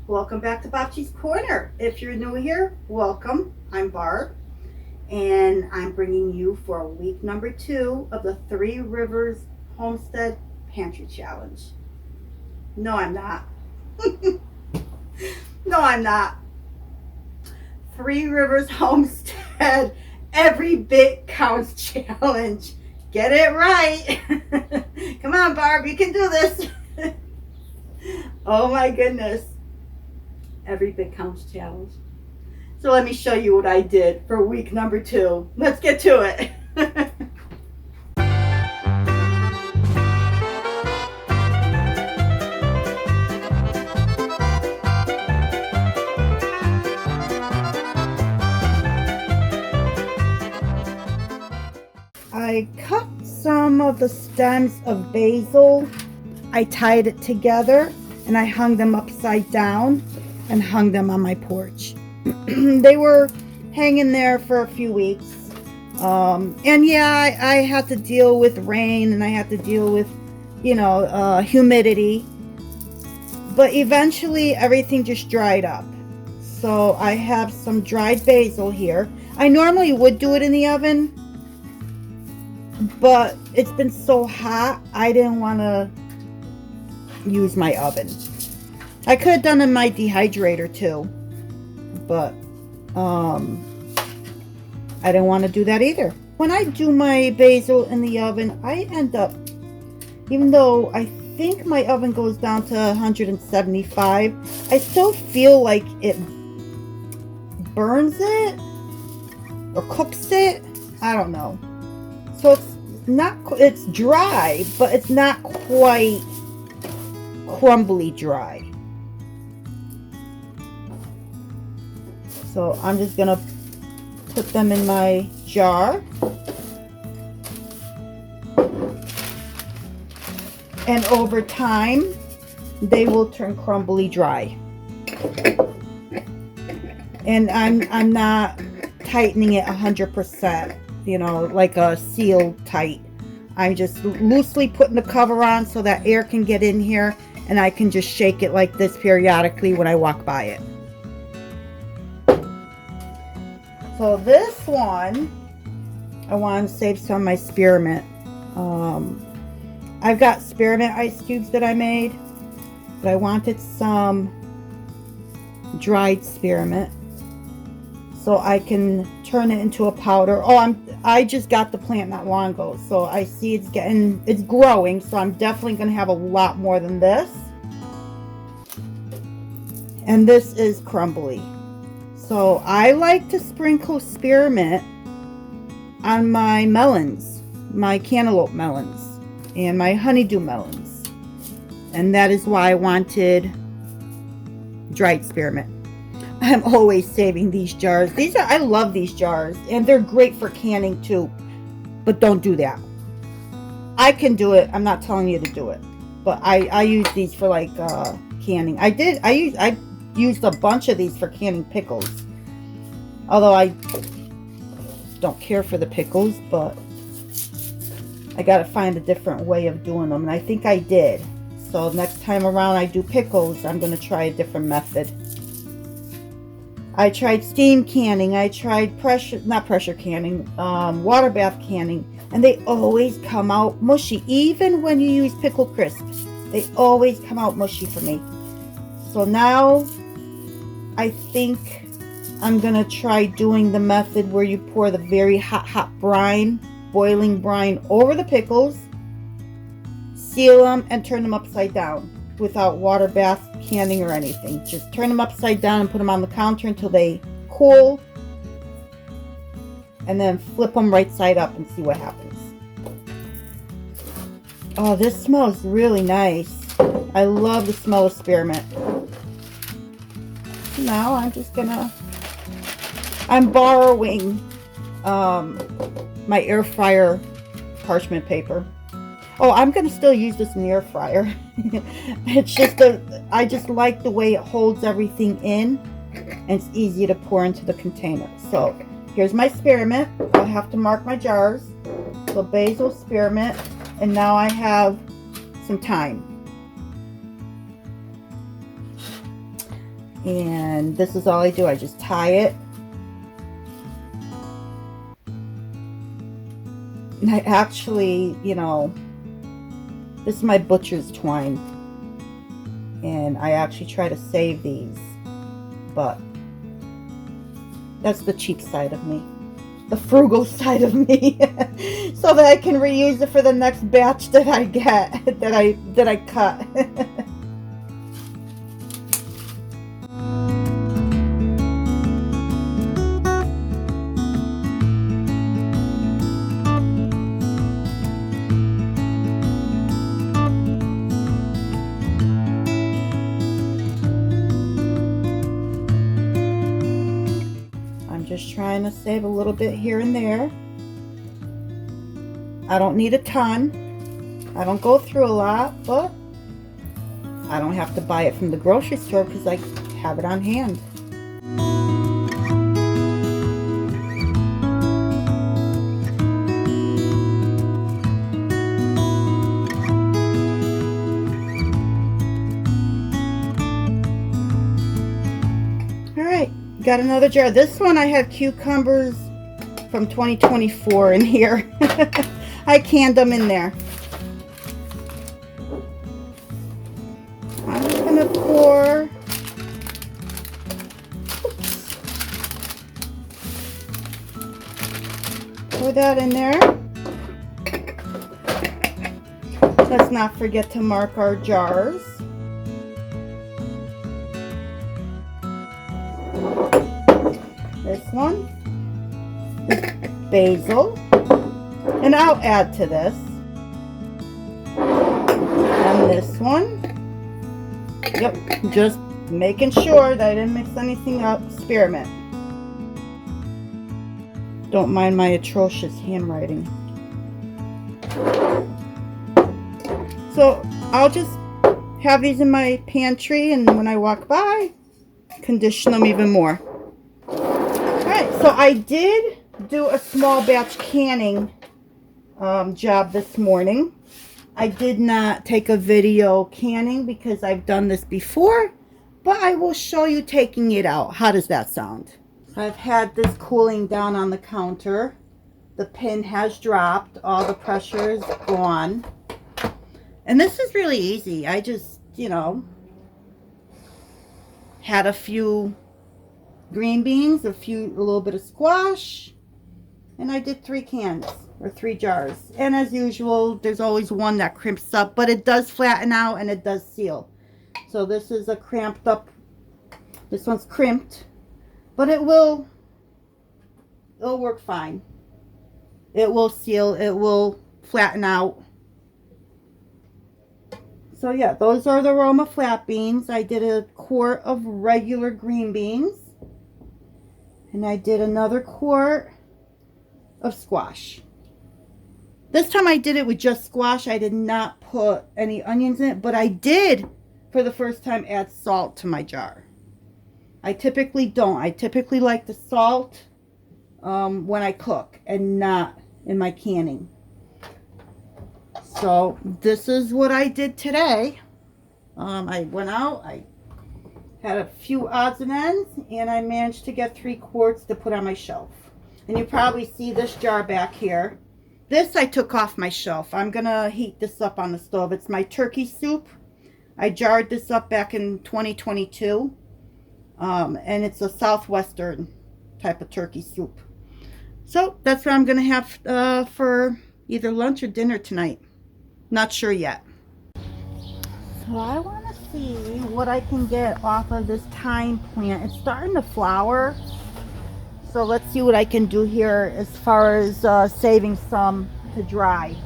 Welcome back to Bobchi's Corner. If you're new here, welcome. I'm Barb, and I'm bringing you for week number 2 of the Three Rivers Homestead Pantry Challenge. No, I'm not. No, I'm not. Three Rivers Homestead Every Bit Counts Challenge. Get it right. Come on, Barb, you can do this. Oh my goodness. Every Bit Counts Challenge. So let me show you what I did for week number 2. Let's get to it. I cut some of the stems of basil. I tied it together and I hung them upside down and hung them on my porch. They were hanging there for a few weeks. And yeah, I had to deal with rain and I had to deal with, humidity. But eventually everything just dried up. So I have some dried basil here. I normally would do it in the oven, but it's been so hot, I didn't want to use my oven. I could have done it in my dehydrator too, but I didn't want to do that either. When I do my basil in the oven, I end up, even though I think my oven goes down to 175, I still feel like it burns it or cooks it. I don't know. So it's dry, but it's not quite crumbly dry. So I'm just gonna put them in my jar. And over time, they will turn crumbly dry. And I'm not tightening it 100%, like a seal tight. I'm just loosely putting the cover on so that air can get in here and I can just shake it like this periodically when I walk by it. So this one, I want to save some of my spearmint. I've got spearmint ice cubes that I made, but I wanted some dried spearmint so I can turn it into a powder. I just got the plant not long ago, so I see it's growing, so I'm definitely going to have a lot more than this. And this is crumbly. So I like to sprinkle spearmint on my melons, my cantaloupe melons, and my honeydew melons. And that is why I wanted dried spearmint. I'm always saving these jars. I love these jars, and they're great for canning too. But don't do that. I can do it. I'm not telling you to do it. But I use these for like canning. I used a bunch of these for canning pickles. Although I don't care for the pickles, but I gotta find a different way of doing them. And I think I did. So next time around I do pickles, I'm gonna try a different method. I tried steam canning. I tried not pressure canning, water bath canning. And they always come out mushy. Even when you use pickle crisps, they always come out mushy for me. So now I think I'm going to try doing the method where you pour the very hot brine, boiling brine over the pickles, seal them, and turn them upside down without water bath canning or anything. Just turn them upside down and put them on the counter until they cool, and then flip them right side up and see what happens. Oh, this smells really nice. I love the smell of spearmint. Now I'm borrowing my air fryer parchment paper. Oh, I'm gonna still use this in the air fryer. It's just I just like the way it holds everything in, and it's easy to pour into the container. So here's my spearmint. I'll have to mark my jars. So basil, spearmint, and now I have some thyme. And this is all I do. I just tie it. And I actually, you know, this is my butcher's twine. And I actually try to save these. But that's the cheap side of me. The frugal side of me. So that I can reuse it for the next batch that I get, that I cut. Just trying to save a little bit here and there. I don't need a ton. I don't go through a lot, but I don't have to buy it from the grocery store because I have it on hand. Got another jar. This one I have cucumbers from 2024 in here. I canned them in there. I'm just gonna pour. Pour that in there. Let's not forget to mark our jars. This one is basil, and I'll add to this. And this one, yep, just making sure that I didn't mix anything up. Spearmint. Don't mind my atrocious handwriting. So I'll just have these in my pantry, and when I walk by, condition them even more. So I did do a small batch canning job this morning. I did not take a video canning because I've done this before, but I will show you taking it out. How does that sound? I've had this cooling down on the counter. The pin has dropped. All the pressure is gone. And this is really easy. I just, you know, had a few green beans, a little bit of squash, and I did 3 cans or 3 jars. And as usual, there's always one that crimps up, but it does flatten out and it does seal. So this is a cramped up, this one's crimped, but it'll work fine. It will seal, it will flatten out. So yeah, those are the Roma flat beans. I did a quart of regular green beans. And I did another quart of squash. This time I did it with just squash. I did not put any onions in it, but I did, for the first time, add salt to my jar. I typically don't. I typically like the salt when I cook and not in my canning. So this is what I did today. I went out, I had a few odds and ends, and I managed to get 3 quarts to put on my shelf. And you probably see this jar back here. This I took off my shelf. I'm gonna heat this up on the stove. It's my turkey soup. I jarred this up back in 2022. And it's a southwestern type of turkey soup. So that's what I'm gonna have for either lunch or dinner tonight. Not sure yet. So I want to see what I can get off of this thyme plant. It's starting to flower. So let's see what I can do here as far as saving some to dry.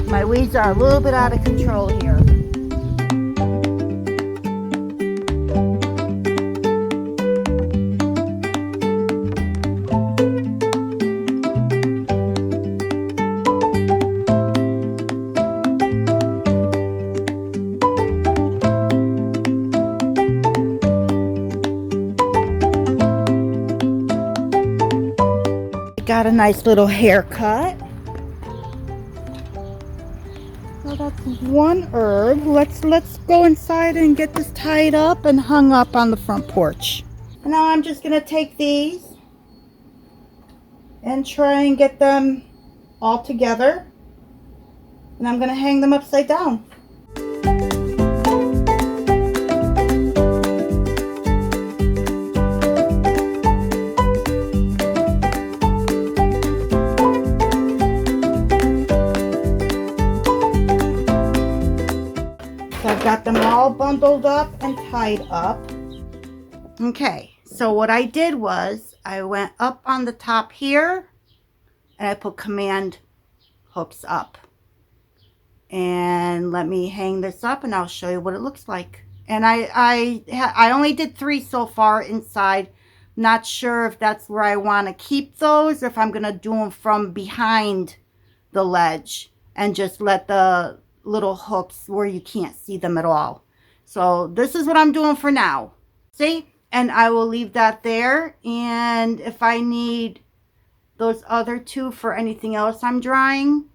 My weeds are a little bit out of control here. got a nice little haircut. Well, that's one herb. Let's go inside and get this tied up and hung up on the front porch. Now I'm just gonna take these and try and get them all together, and I'm gonna hang them upside down. So I've got them all bundled up and tied up. Okay, so what I did was I went up on the top here and I put command hooks up. And let me hang this up and I'll show you what it looks like. And I only did 3 so far inside. Not sure if that's where I want to keep those, or if I'm going to do them from behind the ledge and just let the little hooks where you can't see them at all. So this is what I'm doing for now. See? And I will leave that there. And if I need those other 2 for anything else I'm drying,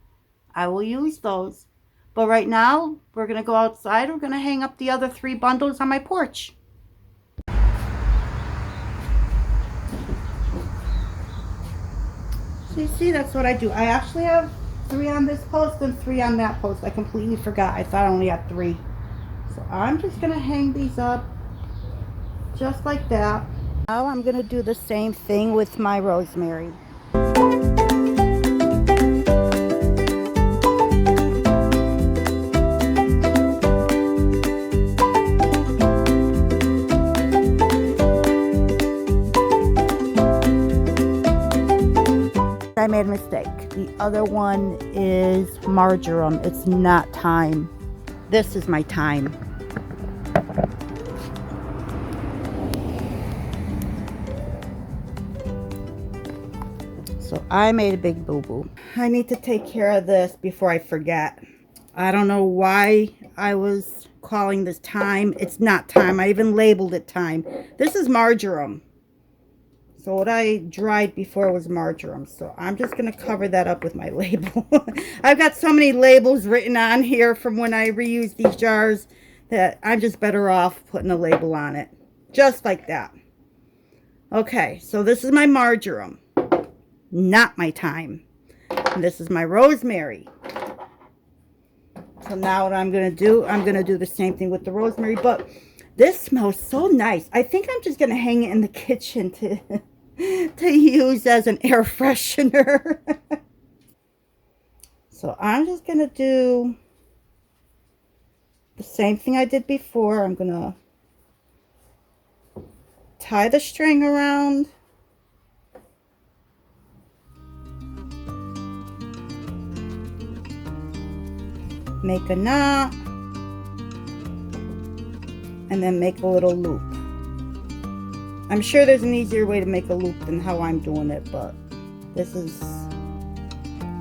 I will use those. But right now, we're going to go outside. We're going to hang up the other 3 bundles on my porch. So you see, that's what I do. I actually have 3 on this post and 3 on that post. I completely forgot. I thought I only had 3. So I'm just going to hang these up just like that. Now I'm going to do the same thing with my rosemary. I made a mistake. The other one is marjoram. It's not thyme. This is my thyme. So I made a big boo-boo. I need to take care of this before I forget. I don't know why I was calling this thyme. It's not thyme. I even labeled it thyme. This is marjoram. So what I dried before was marjoram. So I'm just going to cover that up with my label. I've got so many labels written on here from when I reused these jars that I'm just better off putting a label on it. Just like that. Okay, so this is my marjoram. Not my thyme. And this is my rosemary. So now what I'm going to do the same thing with the rosemary. But this smells so nice. I think I'm just going to hang it in the kitchen to use as an air freshener. So I'm just going to do the same thing I did before. I'm going to tie the string around. Make a knot. And then make a little loop. I'm sure there's an easier way to make a loop than how I'm doing it, but this is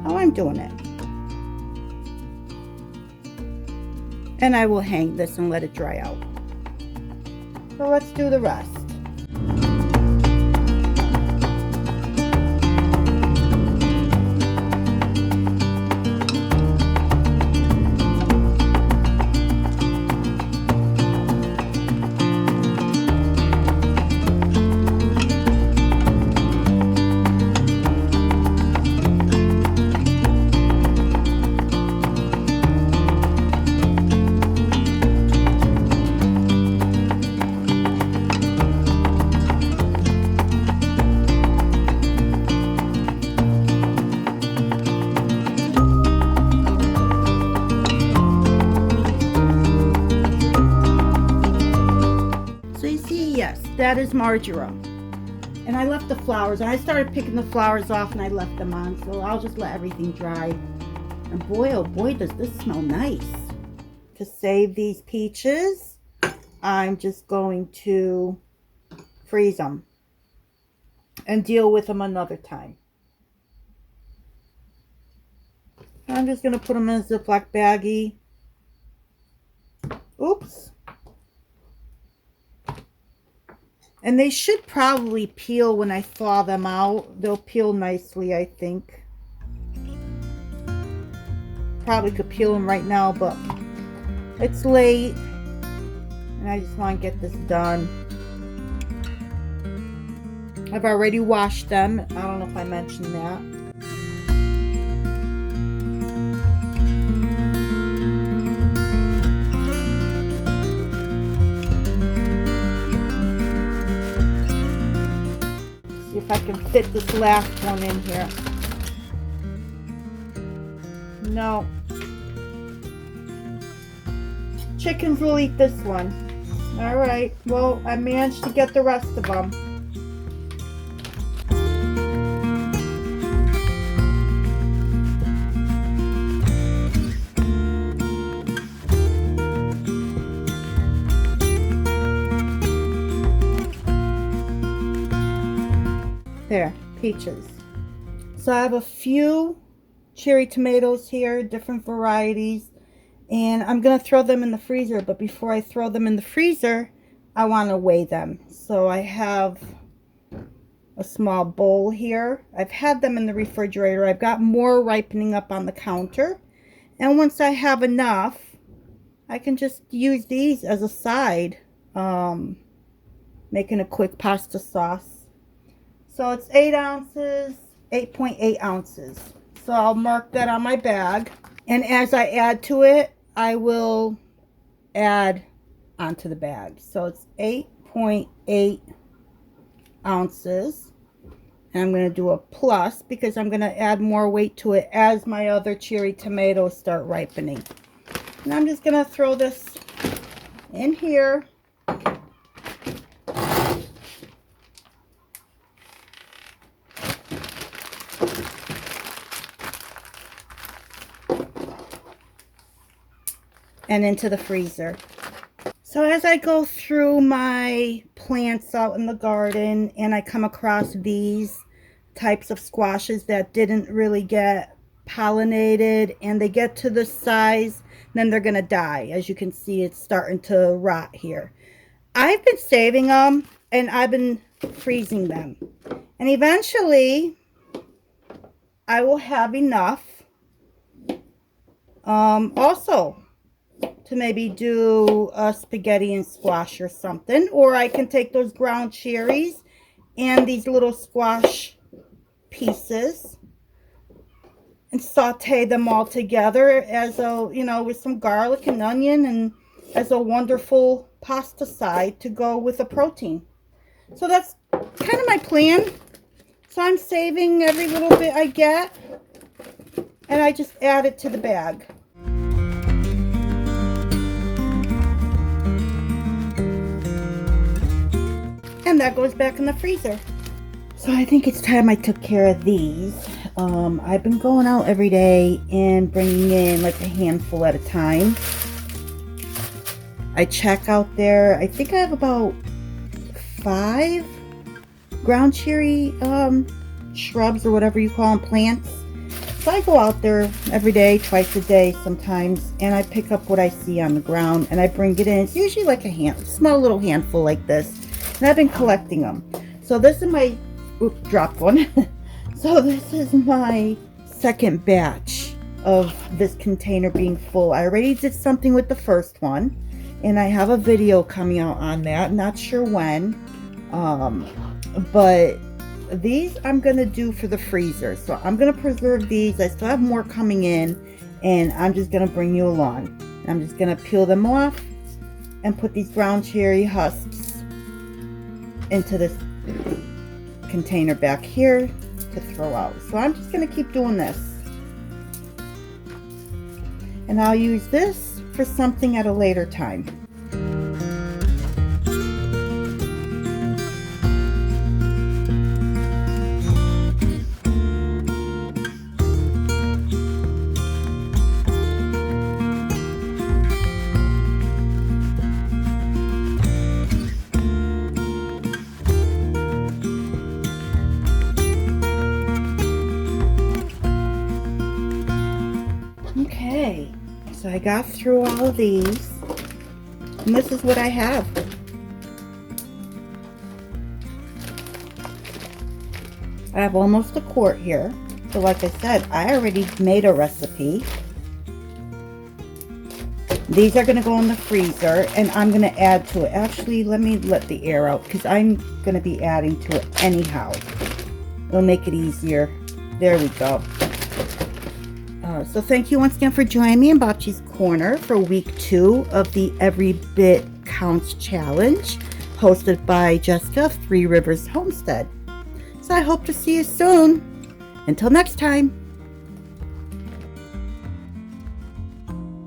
how I'm doing it. And I will hang this and let it dry out. So let's do the rest. That is marjoram. And I left the flowers. I started picking the flowers off and I left them on. So I'll just let everything dry. And boy, oh boy, does this smell nice. To save these peaches, I'm just going to freeze them and deal with them another time. I'm just going to put them in a Ziploc baggie. Oops. And they should probably peel when I thaw them out. They'll peel nicely, I think. Probably could peel them right now, but it's late. And I just want to get this done. I've already washed them. I don't know if I mentioned that. See if I can fit this last one in here. No. Chickens will eat this one. Alright, well, I managed to get the rest of them. There, peaches. So I have a few cherry tomatoes here, different varieties, and I'm going to throw them in the freezer. But before I throw them in the freezer, I want to weigh them. So I have a small bowl here. I've had them in the refrigerator. I've got more ripening up on the counter. And once I have enough, I can just use these as a side, making a quick pasta sauce. So it's 8 ounces, 8.8 ounces. So I'll mark that on my bag. And as I add to it, I will add onto the bag. So it's 8.8 ounces. And I'm going to do a plus because I'm going to add more weight to it as my other cherry tomatoes start ripening. And I'm just going to throw this in here. And into the freezer. So as I go through my plants out in the garden and I come across these types of squashes that didn't really get pollinated and they get to the size, then they're gonna die. As you can see, it's starting to rot here. I've been saving them and I've been freezing them. And eventually I will have enough also to maybe do a spaghetti and squash or something. Or I can take those ground cherries and these little squash pieces and saute them all together as a, you know, with some garlic and onion and as a wonderful pasta side to go with a protein. So that's kind of my plan. So I'm saving every little bit I get and I just add it to the bag. And that goes back in the freezer. So I think it's time I took care of these. I've been going out every day and bringing in like a handful at a time. I check out there. I think I have about 5 ground cherry shrubs or whatever you call them, plants. So I go out there every day, twice a day sometimes, and I pick up what I see on the ground and I bring it in. It's usually like a small little handful like this. And I've been collecting them. So this is my, oops, dropped one. So this is my second batch of this container being full. I already did something with the first one. And I have a video coming out on that. Not sure when. But these I'm going to do for the freezer. So I'm going to preserve these. I still have more coming in. And I'm just going to bring you along. I'm just going to peel them off and put these ground cherry husks into this container back here to throw out. So I'm just going to keep doing this. And I'll use this for something at a later time. Okay, so I got through all of these, and this is what I have. I have almost a quart here. So like I said, I already made a recipe. These are going to go in the freezer, and I'm going to add to it. Actually, let me let the air out because I'm going to be adding to it anyhow. It'll make it easier. There we go. So thank you once again for joining me in Bocce's Corner for week 2 of the Every Bit Counts Challenge, hosted by Jessica of Three Rivers Homestead. So I hope to see you soon. Until next time.